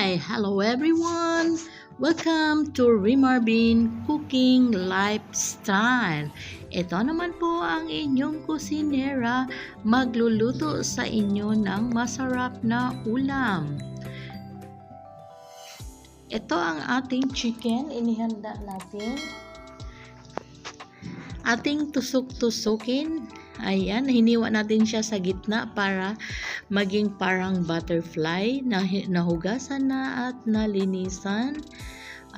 Hello everyone! Welcome to Rimarbin Cooking Lifestyle. Ito naman po ang inyong kusinera magluluto sa inyo ng masarap na ulam. Ito ang ating chicken, inihanda natin. Ating tusok-tusukin. Ayan, hiniwa natin siya sa gitna para maging parang butterfly na nahugasan na at nalinisan.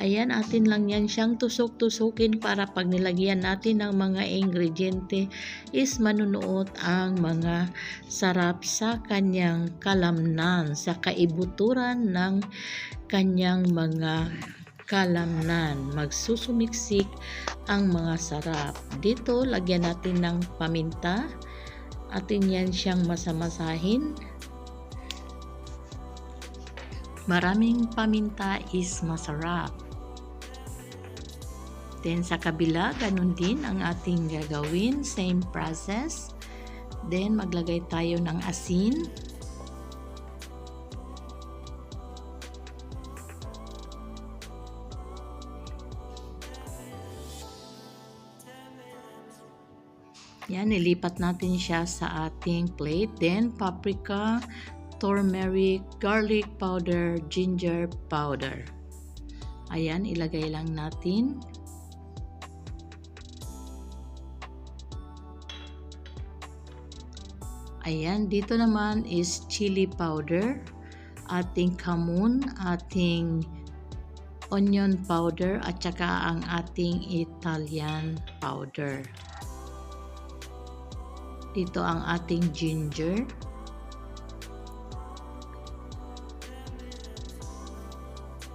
Ayan, atin lang yan siyang tusok-tusukin para pag nilagyan natin ng mga ingrediente is manunuot ang mga sarap sa kanyang kalamnan, sa kaibuturan ng kanyang mga kalamnan. Magsusumiksik ang mga sarap. Dito, lagyan natin ng paminta. Atin yan siyang masamasahin. Maraming paminta is masarap. Then, sa kabila, ganun din ang ating gagawin. Same process. Then, maglagay tayo ng asin. Yan, nilipat natin siya sa ating plate. Then, paprika, turmeric, garlic powder, ginger powder. Ayan, ilagay lang natin. Ayan, dito naman is chili powder, ating kamun, ating onion powder, at saka ang ating Italian powder. Dito ang ating ginger.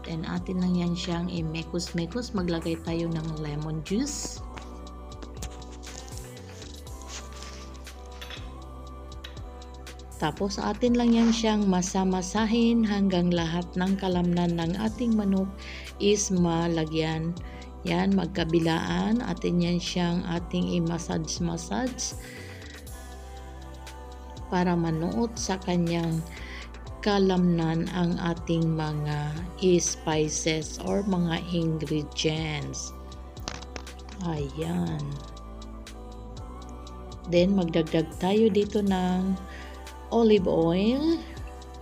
Then atin lang yan siyang i-mekos-mekos. Maglagay tayo ng lemon juice. Tapos atin lang yan siyang masamasahin hanggang lahat ng kalamnan ng ating manok is malagyan. Yan, magkabilaan. Atin yan siyang ating i-massage para manuot sa kanyang kalamnan ang ating mga spices or mga ingredients. Ayan. Then, magdagdag tayo dito ng olive oil,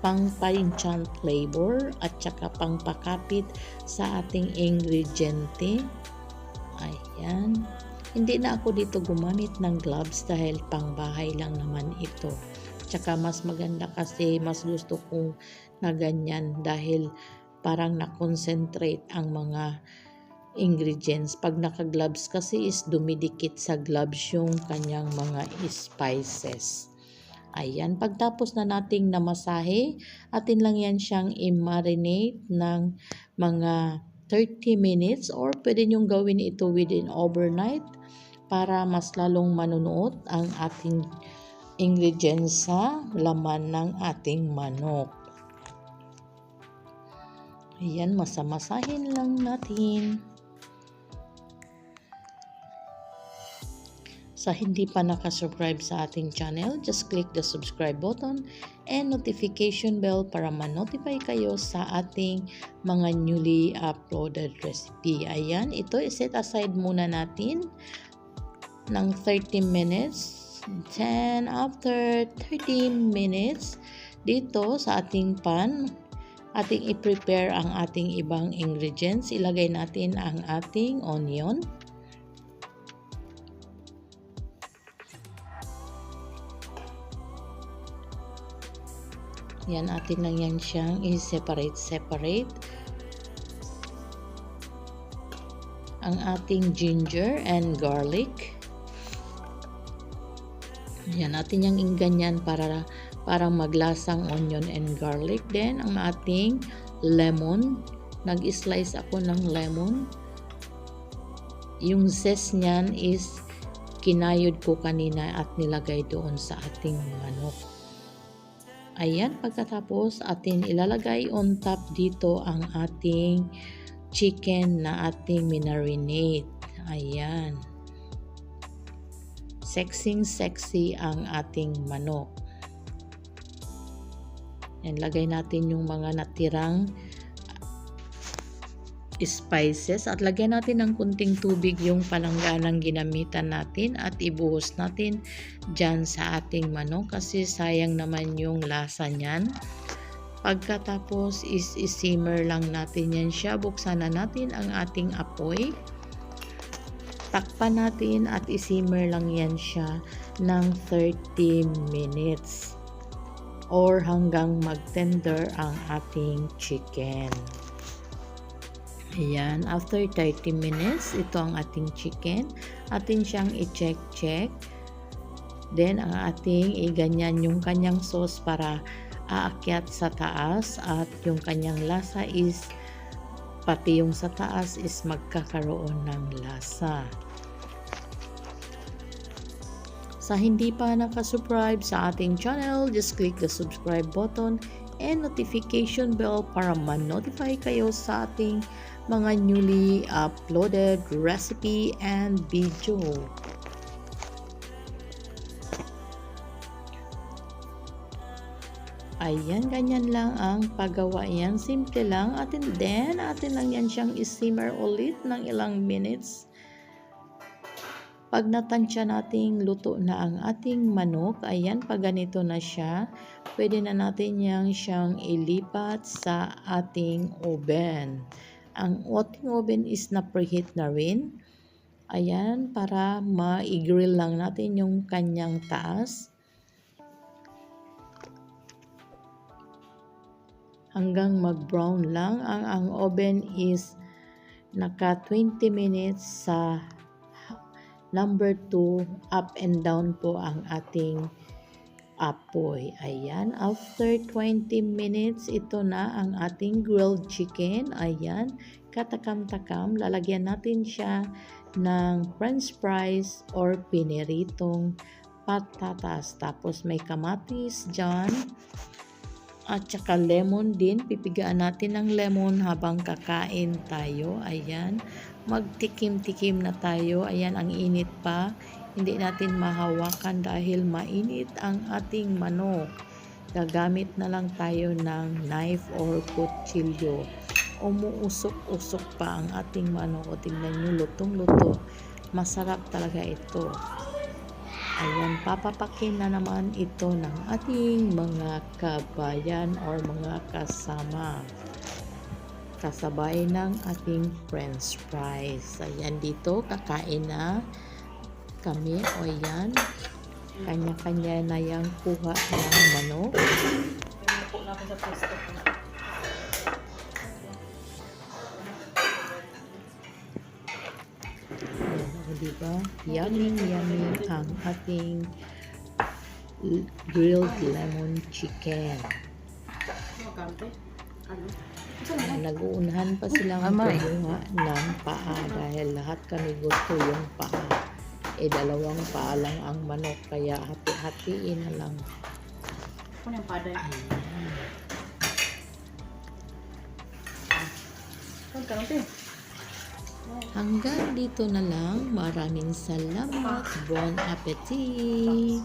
pang pa-enchant flavor, at saka pang pakapit sa ating ingrediente. Ayan. Hindi na ako dito gumamit ng gloves dahil pang bahay lang naman ito. Tsaka mas maganda kasi mas gusto kong na ganyan dahil parang na-concentrate ang mga ingredients. Pag naka-gloves kasi is dumidikit sa gloves yung kanyang mga spices. Ayan, pagtapos na nating namasahe, atin lang yan siyang i-marinate ng mga 30 minutes or pwede nyong gawin ito within overnight para mas lalong manunuot ang ating ingredients sa laman ng ating manok. Ayan, masamasahin lang natin. Sa hindi pa nakasubscribe sa ating channel, just click the subscribe button and notification bell para ma-notify kayo sa ating mga newly uploaded recipe. Ayan, ito i-set aside muna natin ng 30 minutes. Then, after 30 minutes, dito sa ating pan, ating i-prepare ang ating ibang ingredients. Ilagay natin ang ating onion. Yan, atin lang yan siyang i-separate. Ang ating ginger and garlic. Yan, natin yung ganyan para parang maglasang onion and garlic. Then, ang ating lemon. Nag-slice ako ng lemon. Yung zest niyan is kinayod ko kanina at nilagay doon sa ating manok. Ayan, pagkatapos atin ilalagay on top dito ang ating chicken na ating minarinate. Ayan. Sexy ang ating manok. And lagay natin yung mga natirang spices at lagyan natin ng kunting tubig yung palangganang ginamitan natin at ibuhos natin dyan sa ating manok kasi sayang naman yung lasa niyan. Pagkatapos is simmer lang natin yan siya. Buksan na natin ang ating apoy. Takpan natin at isimmer lang yan siya ng 30 minutes or hanggang mag-tender ang ating chicken. Ayan, after 30 minutes, ito ang ating chicken. Atin siyang i-check. Then, ang ating iganyan yung kanyang sauce para aakyat sa taas at yung kanyang lasa is pati yung sa taas is magkakaroon ng lasa. Sa hindi pa nakasubscribe sa ating channel, just click the subscribe button and notification bell para ma-notify kayo sa ating mga newly uploaded recipe and video. Ayan, ganyan lang ang paggawa yan. Simple lang. Atin lang yan siyang isimmer ulit ng ilang minutes. Pag natansya nating luto na ang ating manok, ayan, pag ganito na siya, pwede na natin siyang ilipat sa ating oven. Ang ating oven is na preheat na rin. Ayan, para ma-grill lang natin yung kanyang taas. Hanggang mag-brown lang. Ang oven is naka 20 minutes sa number 2, up and down po ang ating apoy. Ayan, after 20 minutes, ito na ang ating grilled chicken. Ayan, katakam-takam. Lalagyan natin siya ng french fries or piniritong patatas. Tapos may kamatis dyan. At saka lemon din. Pipigaan natin ng lemon habang kakain tayo. Ayan, magtikim-tikim na tayo. Ayan, ang init pa. Hindi natin mahawakan dahil mainit ang ating manok. Gagamit na lang tayo ng knife or kutsilyo. Umuusok-usok pa ang ating manok. O tingnan nyo, lutong-luto. Masarap talaga ito. Ayan, papapakin na naman ito ng ating mga kabayan or mga kasama. Kasabay ng ating french fries. Ayan, dito kakain na kami. O yan, kanya-kanya na yung kuha ng manok. Ayan, o diba? Yummy ang ating grilled lemon chicken. Nag-uunahan pa silang kumuha ng paa dahil lahat kami gusto yung paa. Dalawang paa lang ang manok kaya hati-hatiin na lang. Hanggang dito na lang. Maraming salamat. Bon appetit!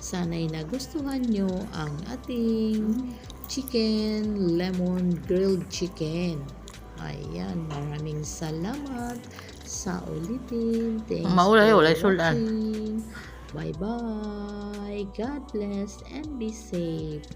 Sana'y nagustuhan nyo ang ating chicken lemon grilled chicken. Ayan, maraming salamat sa ulitin. Thanks for watching. Bye-bye. God bless and be safe.